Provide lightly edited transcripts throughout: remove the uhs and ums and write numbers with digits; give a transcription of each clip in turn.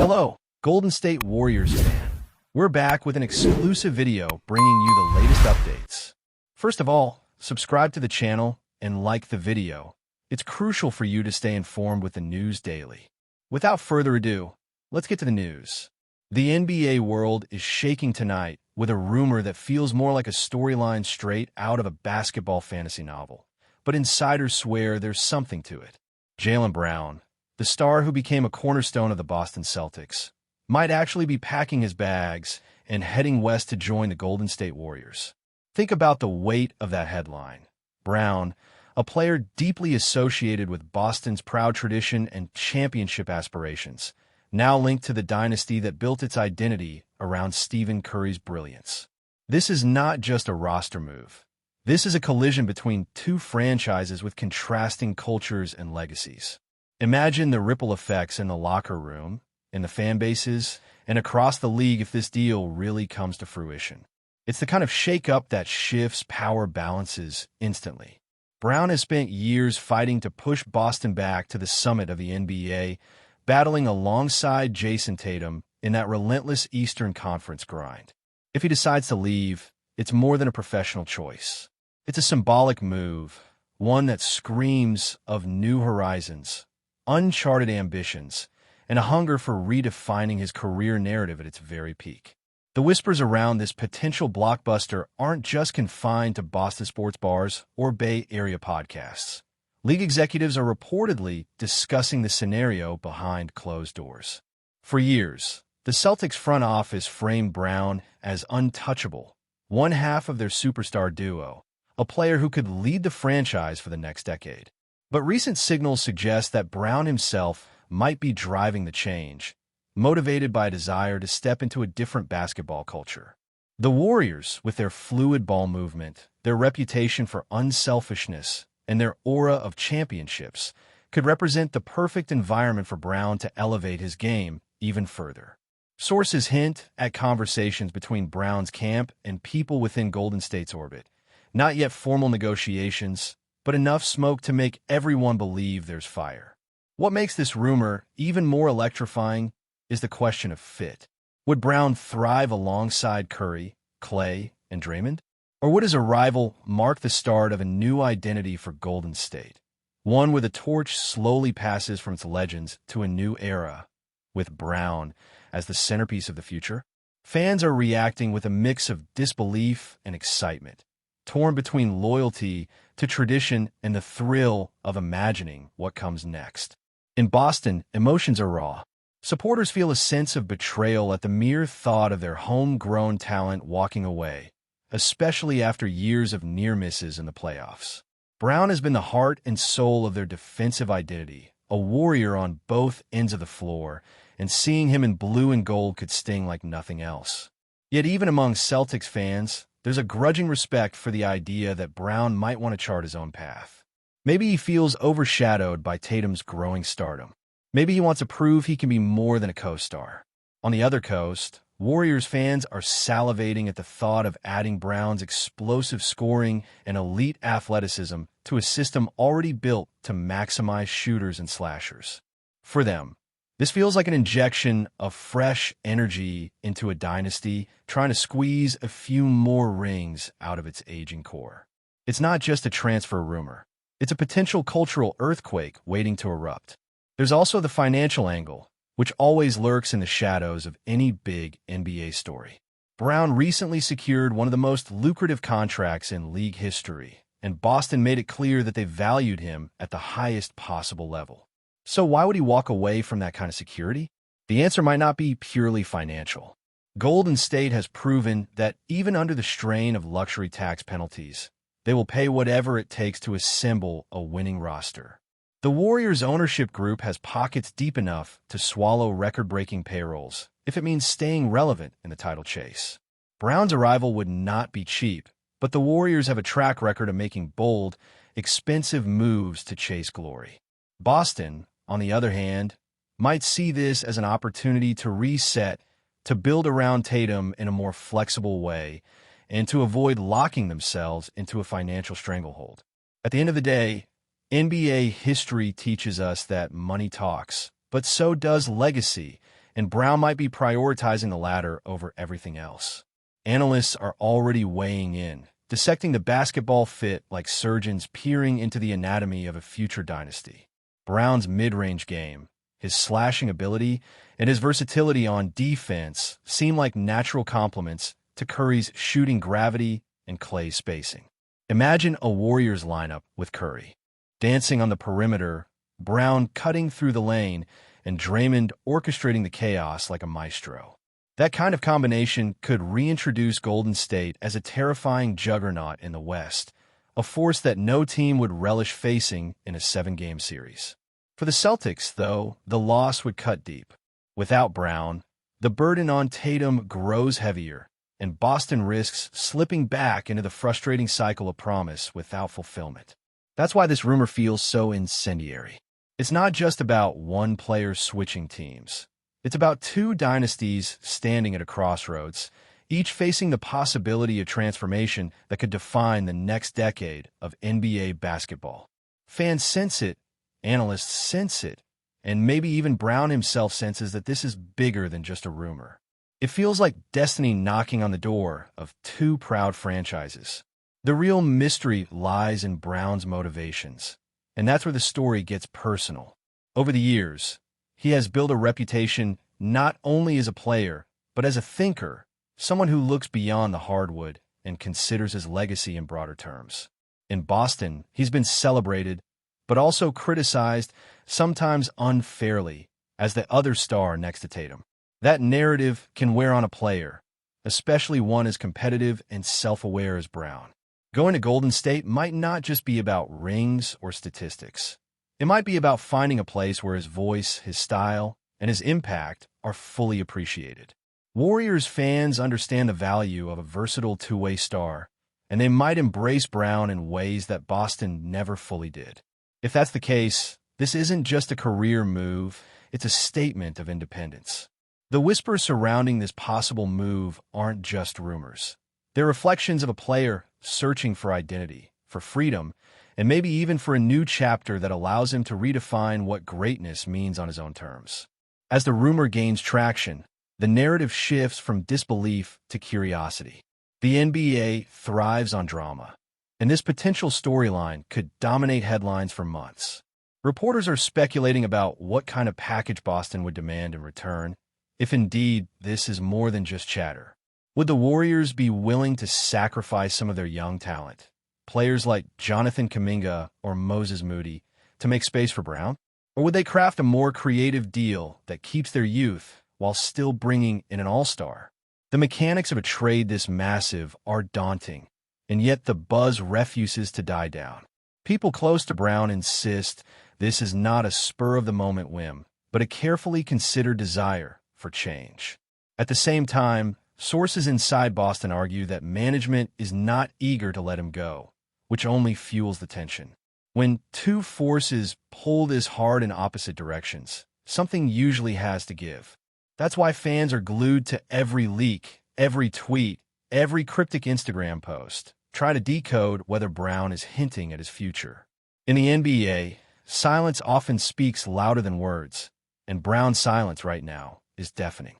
Hello, Golden State Warriors fan. We're back with an exclusive video bringing you the latest updates. First of all, subscribe to the channel and like the video. It's crucial for you to stay informed with the news daily. Without further ado, let's get to the news. The NBA world is shaking tonight with a rumor that feels more like a storyline straight out of a basketball fantasy novel. But insiders swear there's something to it. Jaylen Brown, the star who became a cornerstone of the Boston Celtics, might actually be packing his bags and heading west to join the Golden State Warriors. Think about the weight of that headline. Brown, a player deeply associated with Boston's proud tradition and championship aspirations, now linked to the dynasty that built its identity around Stephen Curry's brilliance. This is not just a roster move. This is a collision between two franchises with contrasting cultures and legacies. Imagine the ripple effects in the locker room, in the fan bases, and across the league if this deal really comes to fruition. It's the kind of shake-up that shifts power balances instantly. Brown has spent years fighting to push Boston back to the summit of the NBA, battling alongside Jason Tatum in that relentless Eastern Conference grind. If he decides to leave, it's more than a professional choice. It's a symbolic move, one that screams of new horizons, uncharted ambitions, and a hunger for redefining his career narrative at its very peak. The whispers around this potential blockbuster aren't just confined to Boston sports bars or Bay Area podcasts. League executives are reportedly discussing the scenario behind closed doors. For years, the Celtics front office framed Brown as untouchable, one half of their superstar duo, a player who could lead the franchise for the next decade. But recent signals suggest that Brown himself might be driving the change, motivated by a desire to step into a different basketball culture. The Warriors, with their fluid ball movement, their reputation for unselfishness, and their aura of championships, could represent the perfect environment for Brown to elevate his game even further. Sources hint at conversations between Brown's camp and people within Golden State's orbit. Not yet formal negotiations, but enough smoke to make everyone believe there's fire. What makes this rumor even more electrifying is the question of fit. Would Brown thrive alongside Curry, Clay, and Draymond? Or would his arrival mark the start of a new identity for Golden State? One where the torch slowly passes from its legends to a new era, with Brown as the centerpiece of the future? Fans are reacting with a mix of disbelief and excitement, torn between loyalty to tradition and the thrill of imagining what comes next. In Boston, emotions are raw. Supporters feel a sense of betrayal at the mere thought of their homegrown talent walking away, especially after years of near misses in the playoffs. Brown has been the heart and soul of their defensive identity, a warrior on both ends of the floor, and seeing him in blue and gold could sting like nothing else. Yet even among Celtics fans, there's a grudging respect for the idea that Brown might want to chart his own path. Maybe he feels overshadowed by Tatum's growing stardom. Maybe he wants to prove he can be more than a co-star. On the other coast, Warriors fans are salivating at the thought of adding Brown's explosive scoring and elite athleticism to a system already built to maximize shooters and slashers. For them, this feels like an injection of fresh energy into a dynasty trying to squeeze a few more rings out of its aging core. It's not just a transfer rumor. It's a potential cultural earthquake waiting to erupt. There's also the financial angle, which always lurks in the shadows of any big NBA story. Brown recently secured one of the most lucrative contracts in league history, and Boston made it clear that they valued him at the highest possible level. So why would he walk away from that kind of security? The answer might not be purely financial. Golden State has proven that even under the strain of luxury tax penalties, they will pay whatever it takes to assemble a winning roster. The Warriors' ownership group has pockets deep enough to swallow record-breaking payrolls if it means staying relevant in the title chase. Brown's arrival would not be cheap, but the Warriors have a track record of making bold, expensive moves to chase glory. Boston, on the other hand, might see this as an opportunity to reset, to build around Tatum in a more flexible way, and to avoid locking themselves into a financial stranglehold. At the end of the day, NBA history teaches us that money talks, but so does legacy, and Brown might be prioritizing the latter over everything else. Analysts are already weighing in, dissecting the basketball fit like surgeons peering into the anatomy of a future dynasty. Brown's mid-range game, his slashing ability, and his versatility on defense seem like natural complements to Curry's shooting gravity and Klay's spacing. Imagine a Warriors lineup with Curry dancing on the perimeter, Brown cutting through the lane, and Draymond orchestrating the chaos like a maestro. That kind of combination could reintroduce Golden State as a terrifying juggernaut in the West, a force that no team would relish facing in a 7-game series. For the Celtics, though, the loss would cut deep. Without Brown, the burden on Tatum grows heavier, and Boston risks slipping back into the frustrating cycle of promise without fulfillment. That's why this rumor feels so incendiary. It's not just about one player switching teams. It's about two dynasties standing at a crossroads, each facing the possibility of transformation that could define the next decade of NBA basketball. Fans sense it, analysts sense it, and maybe even Brown himself senses that this is bigger than just a rumor. It feels like destiny knocking on the door of two proud franchises. The real mystery lies in Brown's motivations, and that's where the story gets personal. Over the years, he has built a reputation not only as a player, but as a thinker, someone who looks beyond the hardwood and considers his legacy in broader terms. In Boston, he's been celebrated, but also criticized, sometimes unfairly, as the other star next to Tatum. That narrative can wear on a player, especially one as competitive and self-aware as Brown. Going to Golden State might not just be about rings or statistics. It might be about finding a place where his voice, his style, and his impact are fully appreciated. Warriors fans understand the value of a versatile two-way star, and they might embrace Brown in ways that Boston never fully did. If that's the case, this isn't just a career move, it's a statement of independence. The whispers surrounding this possible move aren't just rumors. They're reflections of a player searching for identity, for freedom, and maybe even for a new chapter that allows him to redefine what greatness means on his own terms. As the rumor gains traction, the narrative shifts from disbelief to curiosity. The NBA thrives on drama, and this potential storyline could dominate headlines for months. Reporters are speculating about what kind of package Boston would demand in return, if indeed this is more than just chatter. Would the Warriors be willing to sacrifice some of their young talent, players like Jonathan Kuminga or Moses Moody, to make space for Brown? Or would they craft a more creative deal that keeps their youth while still bringing in an all-star? The mechanics of a trade this massive are daunting, and yet the buzz refuses to die down. People close to Brown insist this is not a spur-of-the-moment whim, but a carefully considered desire for change. At the same time, sources inside Boston argue that management is not eager to let him go, which only fuels the tension. When two forces pull this hard in opposite directions, something usually has to give. That's why fans are glued to every leak, every tweet, every cryptic Instagram post, trying to decode whether Brown is hinting at his future. In the NBA, silence often speaks louder than words, and Brown's silence right now is deafening.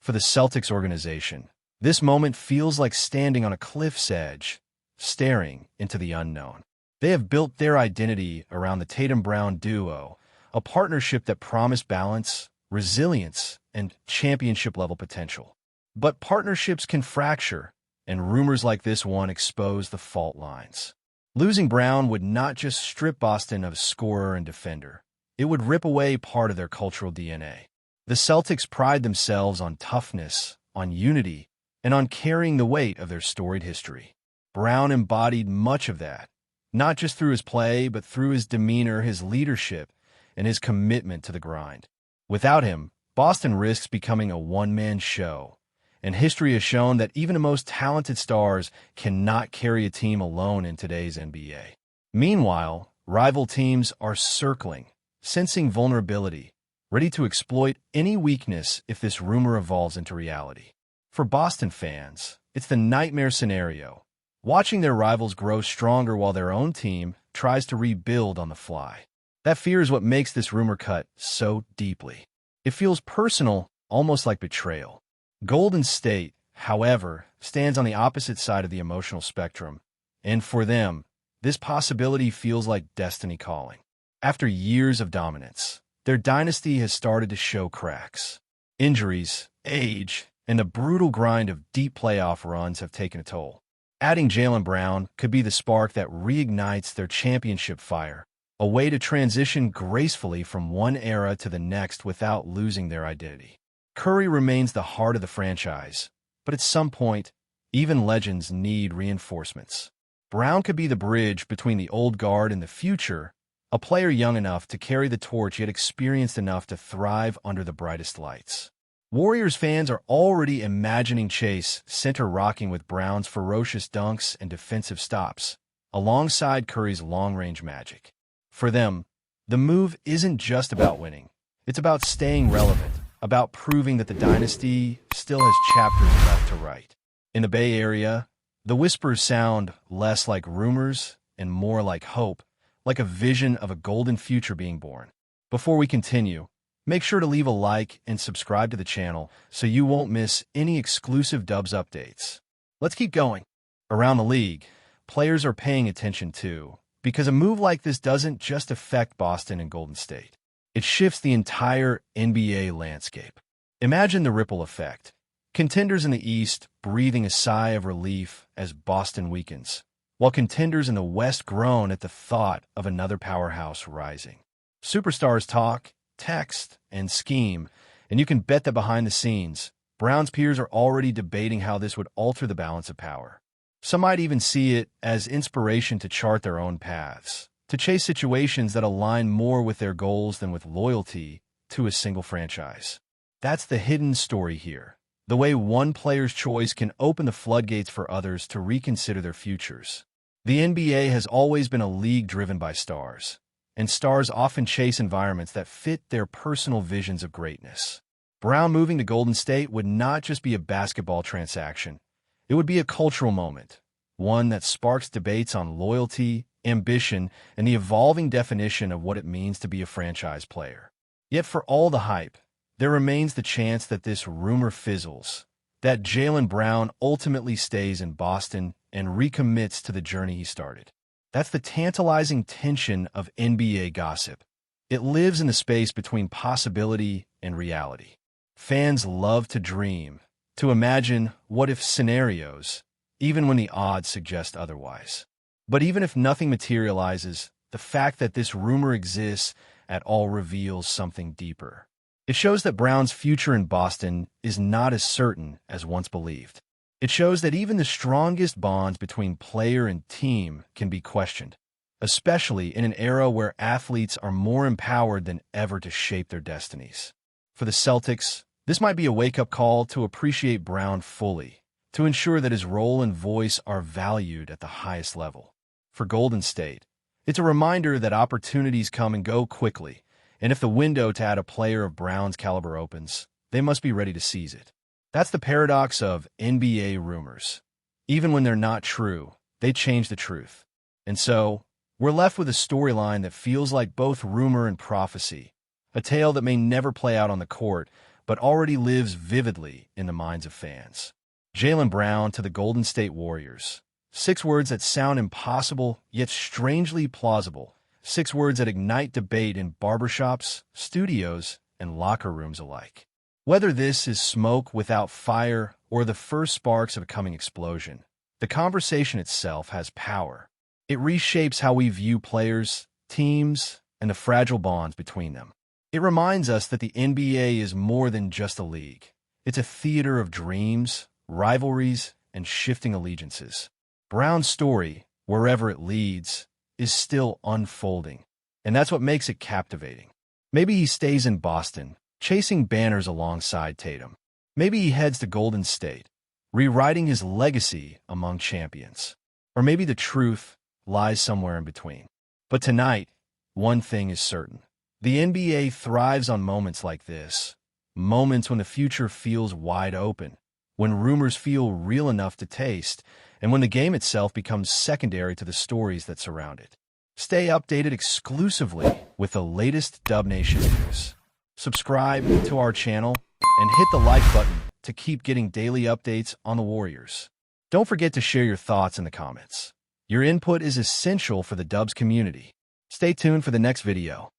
For the Celtics organization, this moment feels like standing on a cliff's edge, staring into the unknown. They have built their identity around the Tatum-Brown duo, a partnership that promised balance, resilience, and championship-level potential. But partnerships can fracture, and rumors like this one expose the fault lines. Losing Brown would not just strip Boston of a scorer and defender. It would rip away part of their cultural DNA. The Celtics pride themselves on toughness, on unity, and on carrying the weight of their storied history. Brown embodied much of that, not just through his play, but through his demeanor, his leadership, and his commitment to the grind. Without him, Boston risks becoming a one-man show, and history has shown that even the most talented stars cannot carry a team alone in today's NBA. Meanwhile, rival teams are circling, sensing vulnerability, ready to exploit any weakness if this rumor evolves into reality. For Boston fans, it's the nightmare scenario, watching their rivals grow stronger while their own team tries to rebuild on the fly. That fear is what makes this rumor cut so deeply. It feels personal almost like betrayal. Golden State, however, stands on the opposite side of the emotional spectrum, and for them, this possibility feels like destiny calling. After years of dominance, their dynasty has started to show cracks. Injuries, age, and the brutal grind of deep playoff runs have taken a toll. Adding Jaylen Brown could be the spark that reignites their championship fire, a way to transition gracefully from one era to the next without losing their identity. Curry remains the heart of the franchise, but at some point, even legends need reinforcements. Brown could be the bridge between the old guard and the future, a player young enough to carry the torch yet experienced enough to thrive under the brightest lights. Warriors fans are already imagining Chase center rocking with Brown's ferocious dunks and defensive stops, alongside Curry's long-range magic. For them, the move isn't just about winning. It's about staying relevant, about proving that the dynasty still has chapters left to write. In the Bay Area, the whispers sound less like rumors and more like hope, like a vision of a golden future being born. Before we continue, make sure to leave a like and subscribe to the channel so you won't miss any exclusive Dubs updates. Let's keep going. Around the league, players are paying attention too, because a move like this doesn't just affect Boston and Golden State. It shifts the entire NBA landscape. Imagine the ripple effect. Contenders in the East breathing a sigh of relief as Boston weakens, while contenders in the West groan at the thought of another powerhouse rising. Superstars talk, text, and scheme, and you can bet that behind the scenes, Brown's peers are already debating how this would alter the balance of power. Some might even see it as inspiration to chart their own paths, to chase situations that align more with their goals than with loyalty to a single franchise. That's the hidden story here, the way one player's choice can open the floodgates for others to reconsider their futures. The NBA has always been a league driven by stars, and stars often chase environments that fit their personal visions of greatness. Brown moving to Golden State would not just be a basketball transaction. It would be a cultural moment, one that sparks debates on loyalty, ambition, and the evolving definition of what it means to be a franchise player. Yet for all the hype, there remains the chance that this rumor fizzles, that Jaylen Brown ultimately stays in Boston and recommits to the journey he started. That's the tantalizing tension of NBA gossip. It lives in the space between possibility and reality. Fans love to dream, to imagine what-if scenarios, even when the odds suggest otherwise. But even if nothing materializes, the fact that this rumor exists at all reveals something deeper. It shows that Brown's future in Boston is not as certain as once believed. It shows that even the strongest bonds between player and team can be questioned, especially in an era where athletes are more empowered than ever to shape their destinies. For the Celtics, this might be a wake-up call to appreciate Brown fully, to ensure that his role and voice are valued at the highest level. For Golden State, it's a reminder that opportunities come and go quickly, and if the window to add a player of Brown's caliber opens, they must be ready to seize it. That's the paradox of NBA rumors. Even when they're not true, they change the truth. And so, we're left with a storyline that feels like both rumor and prophecy, a tale that may never play out on the court, but already lives vividly in the minds of fans. Jaylen Brown to the Golden State Warriors. 6 words that sound impossible, yet strangely plausible. 6 words that ignite debate in barbershops, studios, and locker rooms alike. Whether this is smoke without fire or the first sparks of a coming explosion, the conversation itself has power. It reshapes how we view players, teams, and the fragile bonds between them. It reminds us that the NBA is more than just a league. It's a theater of dreams, rivalries, and shifting allegiances. Brown's story, wherever it leads, is still unfolding, and that's what makes it captivating. Maybe he stays in Boston, chasing banners alongside Tatum. Maybe he heads to Golden State, rewriting his legacy among champions. Or maybe the truth lies somewhere in between. But tonight, one thing is certain. The NBA thrives on moments like this, moments when the future feels wide open, when rumors feel real enough to taste, and when the game itself becomes secondary to the stories that surround it. Stay updated exclusively with the latest Dub Nation news. Subscribe to our channel and hit the like button to keep getting daily updates on the Warriors. Don't forget to share your thoughts in the comments. Your input is essential for the Dubs community. Stay tuned for the next video.